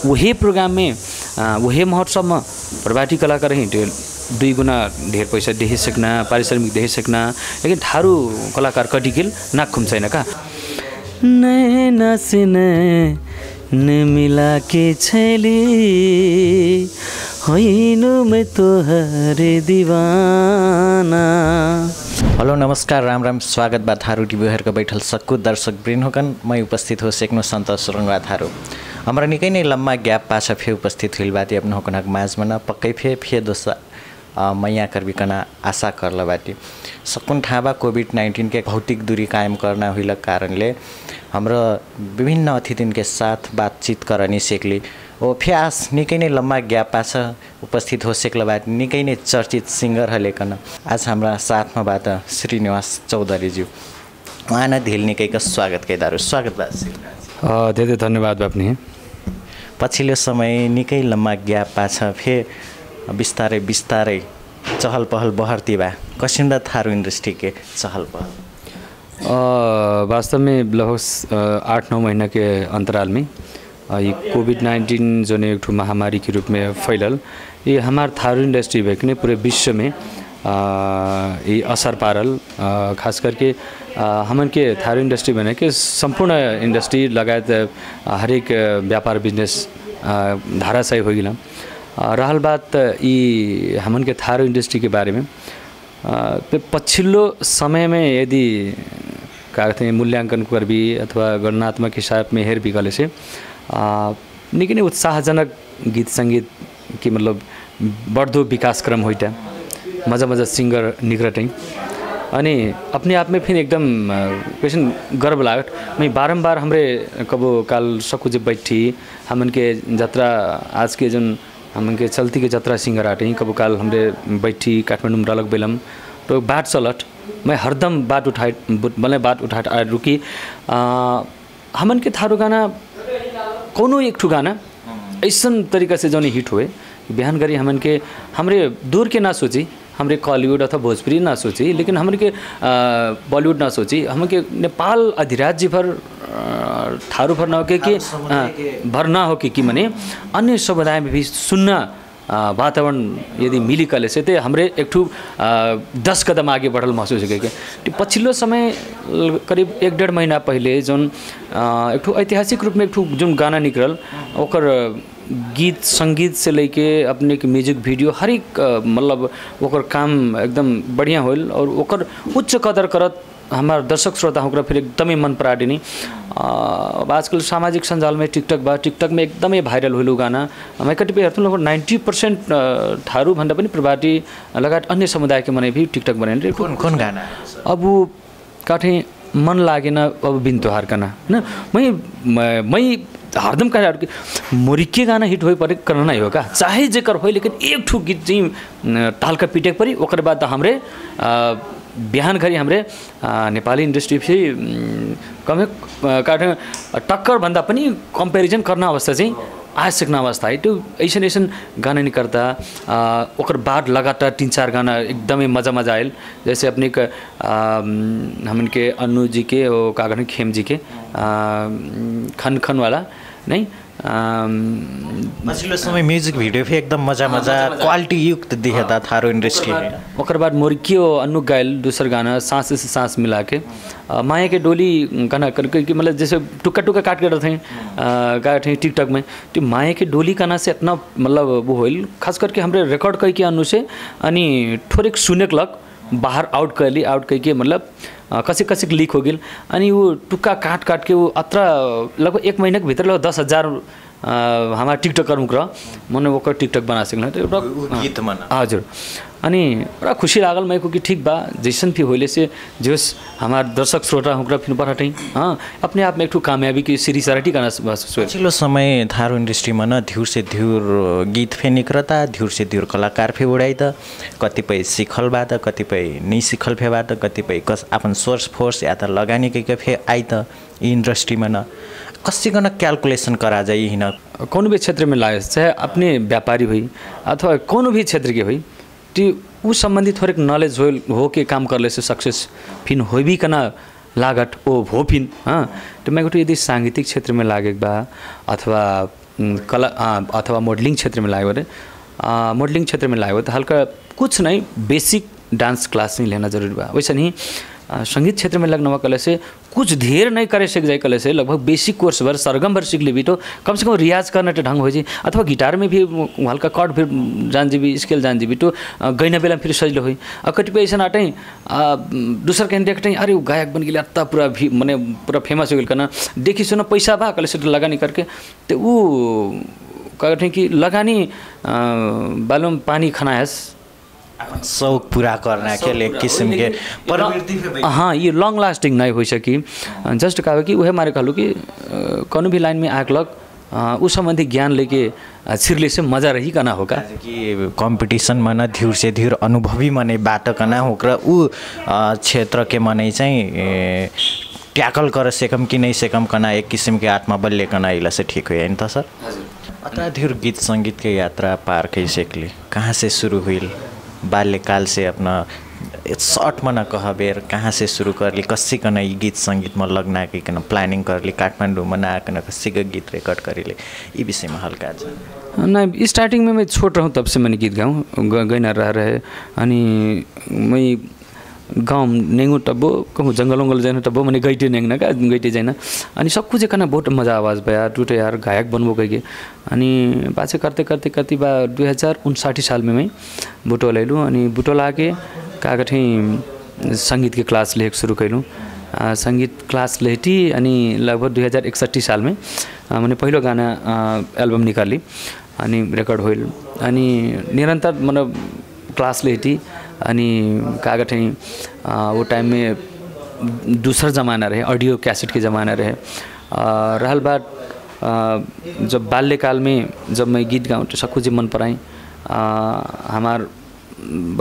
वही प्रोग्राम में वही महोत्सव में प्रभाती कलाकार ही 2 गुना ढेर पैसा देखि सक्ना पारिश्रमिक देखि सक्ना लेकिन थारू कलाकार कटिकिल नाक खुम्छैन का नैना से नैन मिला के छैली होइनु मैं तोहरे दीवाना। हेलो नमस्कार राम राम स्वागत बा थारू टिभी हेरेर बैठल सक्कु दर्शक वृन्द होकन मैं उपस्थित हो सेक्नो सन्तोष सुरुङवा थारू हमरा निकै नै लम्बा ग्याप पाछा फे उपस्थित हुइल बाटी अपना होकनक माझमा पक्कै फे दोसा मैया करबिकना आशा करला बाटी सकुन ठाबा कोभिड-19 के भौतिक दूरी कायम करना हुइल कारणले हाम्रो विभिन्न अतिथिन के साथ बातचीत करनी सेकली ओ फ्यास निकै नै लम्बा ग्याप पाछा उपस्थित हो सेकला बाटी निकै नै चर्चित सिंगर हलेकन आज हाम्रा साथमा बाट श्रीनिवास चौधरी ज्यू उहाँ धेल निकैको स्वागत कैदारु स्वागत बा धेरै धन्यवाद बाप्ने पछिल्लो समय निकै लम्बा ग्याप पाछा फे बिस्तारै बिस्तारै चहल पहल बढ्ती बा कसिन्दा थारू इंडस्ट्री के चहल पहल वास्तव में लगभग 8-9 महीना के अंतराल में ये कोविड-19 जो ने एक महामारी के रूप में फैलल ये हमारे थारू इंडस्ट्री में पूरे विश्व में ये असर पारल खास करके हमन के थारू इंडस्ट्री बने के संपूर्ण इंडस्ट्री लगायत हरेक व्यापार बिजनेस धाराशायी हो गया रहल बात ये हमन के थारू इंडस्ट्री के बारे में तो पछिल्लो समय में यदि कहते मूल्यांकन करबी अथवा गणनात्मक हिसाब में हेर भी गले से निकै नै उत्साहजनक गीत संगीत की मतलब बढ़दो विकास क्रम होइटा मजा मजा सिंगर निकटै अनि अपने आप में फिर एकदम क्वेश्चन गर्व लागत मैं बारंबार हमरे कबो काल सकुजे बैठी हमन के यात्रा आज के जन हमन के चलती के यात्रा सिंगर आटे कबो काल हमरे बैठी काठमाडौँ रलक बेलम तो बाट चलट मैं हरदम बाट उठाए रुकी हमन के थारू गाना कोनो एक ठू गाना ऐसन तरीका से जौन हिट हुए बिहान गरी हमन के हमरे दूर के ना सोची हमरे कॉलीवुड अथवा भोजपुरी ना सोची लेकिन हमन के बॉलीवुड ना सोची हमन के नेपाल अधिराज्य भर थारू भर ना हो कि भर ना हो कि मने अन्य समुदाय में भी सुनना वातावरण यदि मिली कले से ते हमरे एक ठू 10 कदम आगे बढ़ल महसूस हो गए पछिल्लो समय करीब 1-1.5 महीना पहले जोन एक ठू ऐतिहासिक रूप में एक ठू जोन गाना निकलल ओकर गीत संगीत से लेके अपने के म्यूजिक वीडियो हर एक मतलब ओकर काम एकदम बढ़िया होल और ओकर उच्च कदर करत हमारे दर्शक श्रोता होकर फिर एकदमै मन पराडिनी आजकल सामाजिक सञ्जाल में टिकटक में एकदमै भाइरल हुलु गाना मैं कतिपय हेर्छु लगभग 90% थारू भन्दा पनि प्रभाती लगायत अन्य समुदाय के मने भी टिकटक बनाए कौन गाना अब काठे मन लागेन अब बिन त्योहार गाना हैन मैं हरदम कह मोरिके गाना हिट हो पर करना ही होगा चाहे जेकर हो लेकिन एक ठू गीत चाहिँ तालका पिटेक परी ओकर बाद हमरे बिहान घरी हमरे नेपाली इंडस्ट्री से कम काटे टक्कर भन्दा पनि कंपेरिजन करना अवस्था चाहिँ आइसक्ने अवस्था है त्यो ऐसन गाना नहीं करता ओकर बाद लगातार 3-4 गाना एकदमै मजा आयल जैसे अपने हमन के अन्नू जी के वो कागन खेम जी के खन वाला नहीं पछिल्लो समय म्यूजिक भिडियो भी एकदम मजा क्वालिटी युक्त दिखता थारू इंडस्ट्री में ओकर बाद मोरिकियो अन्नू गायल दूसर गाना सांस से सांस मिला के माया के डोली गाना करके कि मतलब जैसे टुक्का काट कर थे टिकटक में तो माया के डोली गाना से इतना मतलब वो होल खास करके हमरे रिकॉर्ड कई के अन्नू से अनि थोड़े सुने लग बाहर आउट करके मतलब कसी लीक हो गई अनि वो टुक्का काट के वो अत्र लगभग 1 महीना के भीतर लगभग 10,000 हमारा टिकटकर मुक्र मैंने वो टिकटक बना सकना हजुर अनि बड़ा खुशी लागल मैं कि ठीक बा जैसन भी होले से जोस हमार दर्शक श्रोता होकर फिर बढ़ाते हाँ अपने आप में एक कामयाबी की सीरीज सराठी करना पछिल्लो समय थारू इंडस्ट्री में न ध्युर से ध्युर गीत फे निकलता ध्युर से ध्युर कलाकार फे उड़ाई त कतिपय सिखल बात कतिपय नहीं सिखल फे बात कतिपय अपन सोर्स फोर्स या त लगानी के फे आई त इंडस्ट्री में न कसिकन कैलकुलेशन करा जाए ही न कौन भी क्षेत्र में लाए चाहे अपने व्यापारी हुई अथवा कौन भी क्षेत्र के हुई ती उस संबंधी थोड़े नॉलेज हो के काम करले से सक्सेस फिन हो भी कना लागत ओ हो फिन हाँ तो मैं यदि सांगीतिक क्षेत्र में लागे बा अथवा कला अथवा मॉडलिंग क्षेत्र में लागो रे मॉडलिंग क्षेत्र में लागो तो हल्का कुछ नहीं बेसिक डांस क्लास नहीं लेना जरूरी बा। वैसे नहीं संगीत क्षेत्र में लगने वाला से कुछ ढेर नहीं करे सीख जाए कले से लगभग बेसिक कोर्स भर सरगम भर सीख ली तो कम से कम रियाज करने ढंग हो जाए अथवा गिटार में भी हल्का कॉर्ड फिर जान जीबी स्केल जान जीबी तो गैना बेला फिर सजिलो हुई और कतिपय ऐसा आटे दूसर कहीं देखते अरे वो गायक बन गया अत्ता पूरा भी मैंने पूरा फेमस हो गया करना देखी सुना पैसा बा कले से लगानी करके तो वो कहते हैं कि लगानी बालों में पानी खाना है शौक पूरा करना के लिए किस्म के प्रवृत्ति हाँ ये लॉन्ग लास्टिंग नहीं हो सकी जस्ट कहा कि वह मारे कहलू कि कौन भी लाइन में आग लग उस संबंधी ज्ञान लेके छिरले से मजा रही करना होगा कि कंपटीशन मना धीर से धीर अनुभवी मने बात करना होकर उ क्षेत्र के मने चाहिँ ट्याकल कर सेकम कि नहीं सेकम करना एक किस्म के आत्मबल लेकर इला से ठीक हो तो सर अतः धीर गीत संगीत के यात्रा पार कैसे कहाँ से शुरू हुई बाल्यकाल से अपना शॉर्ट में न कह बेर कहाँ से शुरू कर ली कसी कन ये गीत संगीत में लगना कि कन प्लानिंग कर ली काठमांडू में ना कन कसी का गीत रिकॉर्ड करी ले ये विषय में हल्का नहीं स्टार्टिंग में मैं छोट रहा हूँ तब से मैंने गीत गाऊँ गैना रहे अनि मैं गाँव नेंगू टब्बो कहूँ जंगल वंगल जाना टब्बो मैंने गईटे नेंगना का गईटे जाना अनि सब कुछ कहना बहुत मजा आवाज़ भया टूटे यार गायक बनबो कह अनि पाछे करते करते कति बा 2059 साल में मैं बुटोल अयलूँ अनि बुटोल आके का कठिन संगीत के क्लास ले शुरू कैलूँ संगीत क्लास लेटी अनि लगभग 2061 साल में मैंने पहलो गाना एल्बम निकाली अनि रिकॉर्ड होइल अनि निरंतर मतलब क्लास लेटी अनि का कठिन वो टाइम में दूसरा ज़माना रहे ऑडियो कैसेट के ज़माना रहे रहल बात जब बाल्यकाल में जब मैं गीत गाऊँ तो सब कुछ मन पराई हमार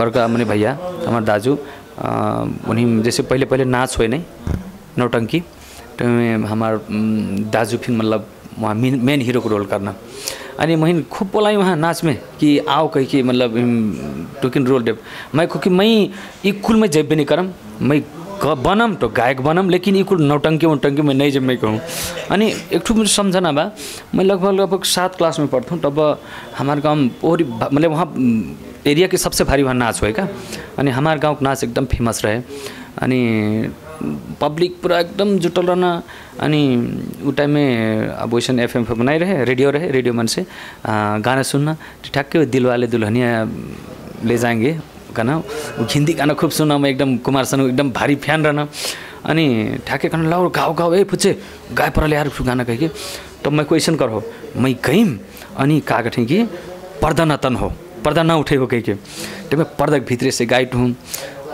बड़का मैंने भैया हमार दाजू उन्हीं जैसे पहले पहले नाच हुए नहीं नौटंकी तो हमार दाजू फिर मतलब वहाँ मेन हीरो को रोल करना अनि मैं खूब बोलाई वहाँ नाच में कि आओ कह के मतलब टोकिन रोल डेप मैं क्योंकि मैं ये कुल में जब भी नहीं करम मैं बनम तो गायक बनम लेकिन ये कुल नौटंकी वोटंकी में नहीं जब मैं कहूँ अनि एक ठो मुझे समझना बा मैं लगभग 7 क्लास में पढ़ता हूँ तब हमारे गाँव और मतलब वहाँ एरिया के सबसे भारी वहाँ नाच हुए का अनि हमारे गाँव का नाच एकदम फेमस रहे अनि पब्लिक पूरा एकदम जुटल रहना अनि उ टाइम में अब वैसे FM बनाई रहे रेडियो मन से गाना सुनना ठक्के दिल वाले दुल्हनिया ले जाएंगे गाना हिंदी गाना खूब सुना मैं एकदम कुमार सानू एकदम भारी फैन रहना अनि ठ्याक्कै कहना लाओ गाओ गाओ ए फुच्चे गाय पर यार गाना कह के तब मैं क्वेश्चन कर हो मैं गईम अनि का कठें कि पर्दा न तन हो पर्दा न उठे हो कह के तो मैं पर्दा भीतरे से गाइड हूँ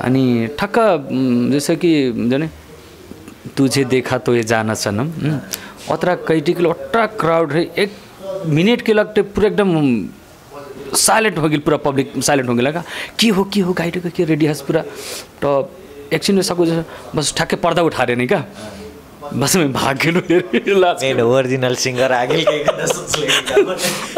अनि ठक्का जैसे कि जाने तुझे देखा तो ये जाना सनम अतरा कैटी के अट्रा क्राउड है 1 मिनट के लगते पूरा एकदम साइलेंट हो गई पूरा पब्लिक साइलेंट हो गया की हो गाइड के रेडी हस पूरा तो एकछिन में सकूँ बस ठक्के पर्दा उठा रहे नहीं का बस मैं भाग गेलूँ ओरिजिनल सिंगर आ गेल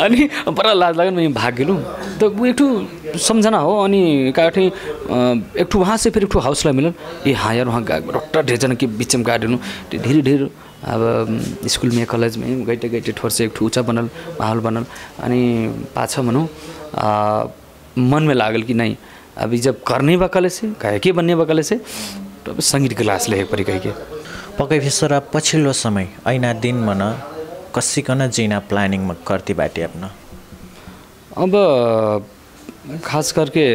अनि बड़ा लाज लागल मैं भाग गेलूँ तो वो एक समझना हो अनि काठी एक वहाँ से फिर एक हाउसलाई मिलन ए हाँ यार वहाँ डॉक्टर ढेर के बीच में गा दिनु धीरे अब स्कूल में कॉलेज में गईटे ठोर से एक ऊँचा बनल माहौल बनल अनि पाछा भनौँ मन में लागल कि नहीं अभी जब करने बकले से गायकी बनने बकले से तो अब संगीत क्लास ले परि कह के पक्कै फिसर पछिल्लो समय ऐना दिन मन कसिकन जीना प्लानिंग में करती बाटे अपना अब खास करके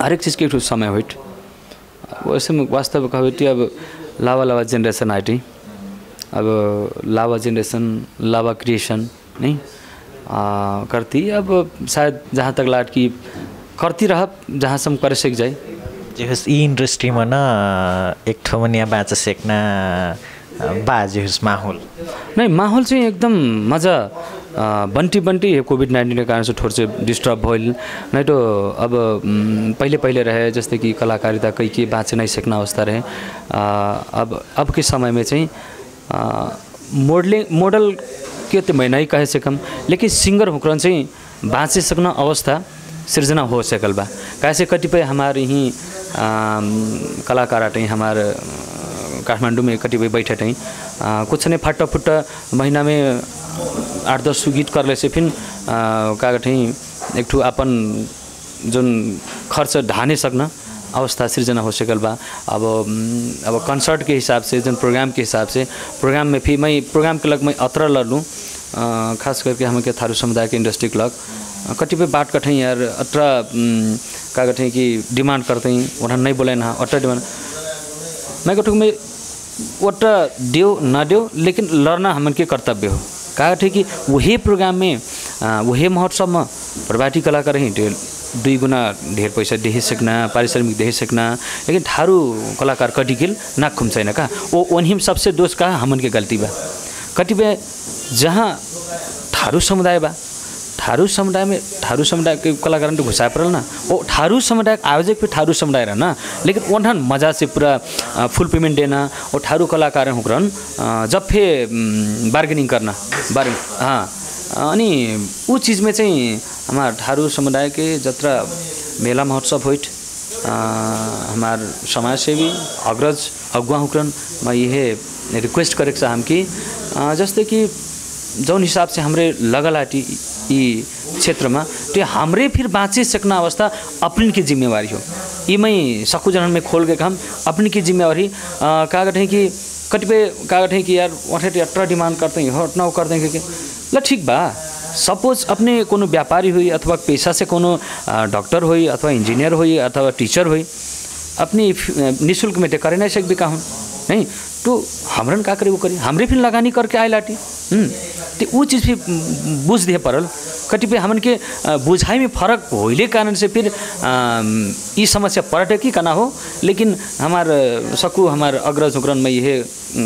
हर एक चीज़ के समय हुई वैसे में वास्तव कहे अब लावा जेनरेशन आइटी अब लावा जेनरेशन लावा क्रिएशन नहीं करती अब शायद जहाँ तक लाट की करती रह जहाँ से हम कर सक जाए जेहस ई इंडस्ट्री में ना एक ठमनिया बाचा सेकना बाजेहस माहौल नहीं माहौल से एकदम मजा बंटी कोभिड-19 के कारण से थोड़ा से डिस्टर्ब भइल नहीं तो अब पहले रहे जैसे कि कलाकारिता कई के बाँच नहीं सकना अवस्था रहे अब के समय में चाहिँ मॉडल के तो मैं नहीं कह सकम लेकिन सिंगर होकर चाहिँ बाँचे सकना अवस्था सृजना हो सकल बा कैसे कतिपय हमारे ही कलाकार आटे हमारे काठमांडू में कतिपय बैठे थे कुछ नहीं फट्टा फुट्टा महीना में 8-10 गीत करले से फिर का गठे एक ठू अपन जोन खर्च ढाने सकना अवस्था सृजना हो सकल बा। अब कंसर्ट के हिसाब से जन प्रोग्राम के हिसाब से प्रोग्राम में फिर मैं प्रोग्राम के लग मैं अत्र लूँ खास करके हम के थारू समुदाय के इंडस्ट्री क्लब कतिपय बाट कठें यार अत्र का कठें कि डिमांड करते हैं उन्हें नहीं बोले ना अत्र डिमांड मैं कठुक में अत्र देव ना देव लेकिन लड़ना हमन के कर्तव्य हो का कठे कि वही प्रोग्राम में वही महोत्सव में प्रभाती कलाकार ही 2 गुना ढेर पैसा देख सकना पारिश्रमिक देख सकना लेकिन थारू कलाकार कटिकिल नाक खुम्चैन का वो उन्हीं सबसे दोष का हमन के गलती बा। कतिपय जहाँ थारू समुदाय बा थारू समुदाय के कलाकार तो घुसा पड़ल ना वो थारू समुदाय आयोजक भी थारू समुदाय रहना लेकिन उन्हें मजा से पूरा फुल पेमेंट देना और थारू कलाकार हुक्रन जब फिर बार्गेनिंग करना हाँ अनि वो चीज़ में चाहिए हमार थारू समुदाय के जत्रा मेला महोत्सव होइट हमार समाज सेवी अग्रज अगुवा हुक्रन मैं यह रिक्वेस्ट करेक हम कि जस्तै कि जौन हिसाब से हमरे लगलाटी ई क्षेत्र में तो हमरे फिर बाँचे सकना अवस्था अपनी की जिम्मेवारी हो ये मैं सकू जनन में खोल के काम अपनी की जिम्मेवारी का गठे कि कतिपय का गठे कि यार वहाँ अट्रा डिमांड करते हैं हट ना कर देंगे कि ल ठीक बा सपोज अपने कोनो व्यापारी हुई अथवा पेशा से कोनो डॉक्टर हुई अथवा इंजीनियर हुई अथवा टीचर हुई अपनी निःशुल्क में करे नहीं सकते का नहीं तो हमरन का करे वो करी हमरे फिर लगानी करके आए लाटी तो वो चीज़ भी बुझ दे पड़ल कतिपय हमन के बुझाई में फर्क होइले कारण से फिर ये समस्या पलटे की कना हो लेकिन हमार सकू हमार अग्रज उग्रन में यह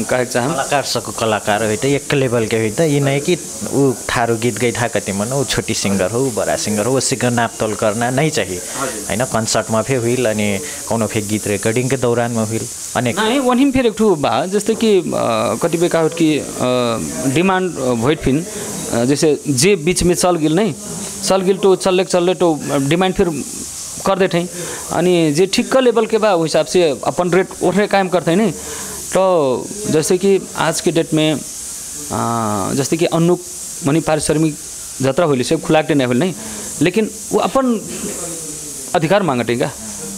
कहे चाह कलाकार सकू कलाकार हो एक लेवल के हो ये नहीं कि वो थारू गीत गई था कति मन वो छोटी सिंगर हो बड़ा सिंगर हो उसी का नापतोल करना नहीं चाहिए है ना कंसर्ट में फिर हुई अनि कोनो फिर गीत रिकॉर्डिंग के दौरान में हुई अनेक नहीं वहीं फिर एक ठू बा जैसे कि कतिपय का कि डिमांड भोट फिन जैसे जे बीच में चल गिल नहीं चल गिल तो चल तो डिमांड फिर कर देते अनि जे ठीक लेवल के बा हिसाब से अपन रेट उठे कायम करते नहीं तो जैसे कि आज के डेट में जैसे कि अनुक मनी पारिश्रमिक जत्रा होली से खुलाकटे नहीं होल नहीं लेकिन वो अपन अधिकार मांगटे क्या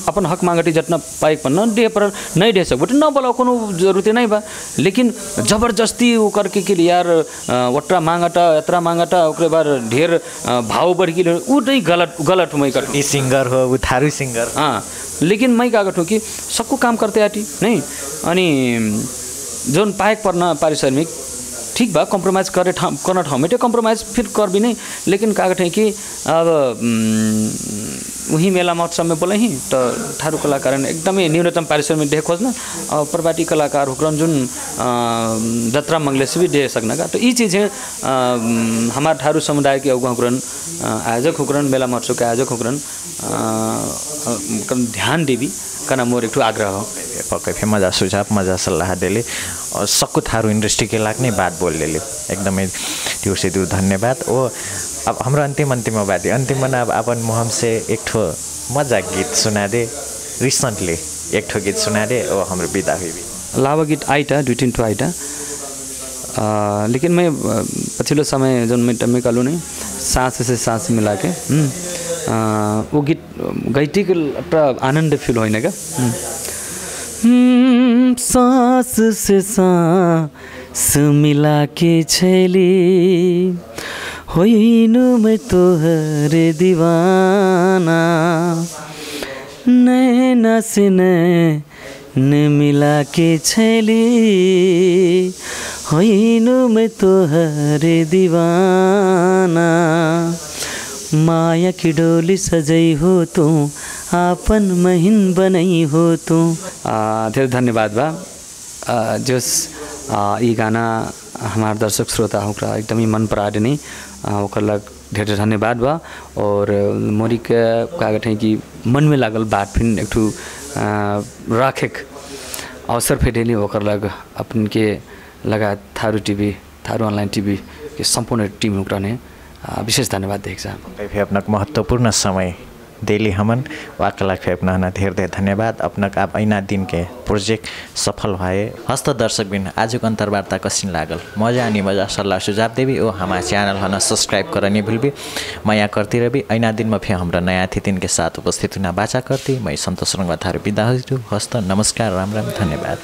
अपन हक मांगटे जितना पाइक पर न दे पर नहीं दे सकते न बोला कोनो जरूरत नहीं बा लेकिन जबरदस्ती वो करके के लिए यार वट्रा मांगटा यात्रा मांगटा ओकरे बाद ढेर भाव बढ़ गई वो नहीं गलत मैं कर सिंगर हो वो थारू सिंगर हाँ लेकिन मैं क्या करूँ कि सबको काम करते आटी नहीं अनि जोन पाइक पर पारिश्रमिक ठीक बा कॉम्प्रोमाइज़ करना ठाउँ में कॉम्प्रोमाइज़ फिर कर भी नहीं लेकिन का गठे कि अब वही मेला महोत्सव में बोले ही तो थारू कलाकार एकदम न्यूनतम पारिश्रमिक दे खोजना और प्रवाटी कलाकार हुक्रन जुन जत्रा मंगले से भी दे सकना का तो ये चीज़ें हमारे थारू समुदाय के अगुवा हुक्रन आयोजक हुक्रन मेला महोत्सव के आयोजक हुक्रन ध्यान देवी कना मोर एक आग्रह हो पक्कै फिर मजा सुझाव मजा सल्लाह देले और सबको थारू इंडस्ट्री के लाग्ने बात बोल ले एकदमै त्यो से दूर धन्यवाद ओ अब हाम्रो अंतिम बात अंतिम में अब अपन मुहम से एक ठो मजाक गीत सुना दे रिसेंटली एक ठो गीत सुना दे और हाम्रो विदा हुई लावा गीत आइटा 2-3 आइटा लेकिन मैं पछिल्लो समय जुन मैं कलू नहीं सांस से सांस मिला के वो गीत गईटी के आनंद फील होने का सांस से सांस मिला के छैली होइनु मैं तोहरे दीवाना नैना से नैन मिला के छैली होइनु मैं तोहरे दीवाना माया की डोली सजई हो तू आपन महिन बनई हो तू धेरै धन्यवाद बा जोस ये गाना हमारे दर्शक श्रोता होकरा एकदम मन पराडे नहीं ओकर लग ढेर धन्यवाद बा और मोरी के का गठे कि मन में लागल बात फिर एक ठू राखे अवसर फेडेली ओकर लग अपन के लगा Tharu TV Tharu online TV के संपूर्ण टीम होकरा ने विशेष धन्यवाद देख फिर अपना महत्वपूर्ण समय दिली हमन वाकला फे अपना ना ढेर ढेर धन्यवाद अपना आप ऐना दिन के प्रोजेक्ट सफल भए। हस्त दर्शक बिन आजुक अन्तर्वार्ता कसिन लागल मजा आनी मजा सल्लाह सुझाव देवी ओ हमारे चैनल हना सब्सक्राइब करनी भूलबी। मैं यहाँ करती रही ऐना दिन में फिर हमारा नया अतिथि के साथ उपस्थित होना बाचा करती। मैं संतोष रंगवा थारू विदा हूँ। हस्त नमस्कार राम राम धन्यवाद।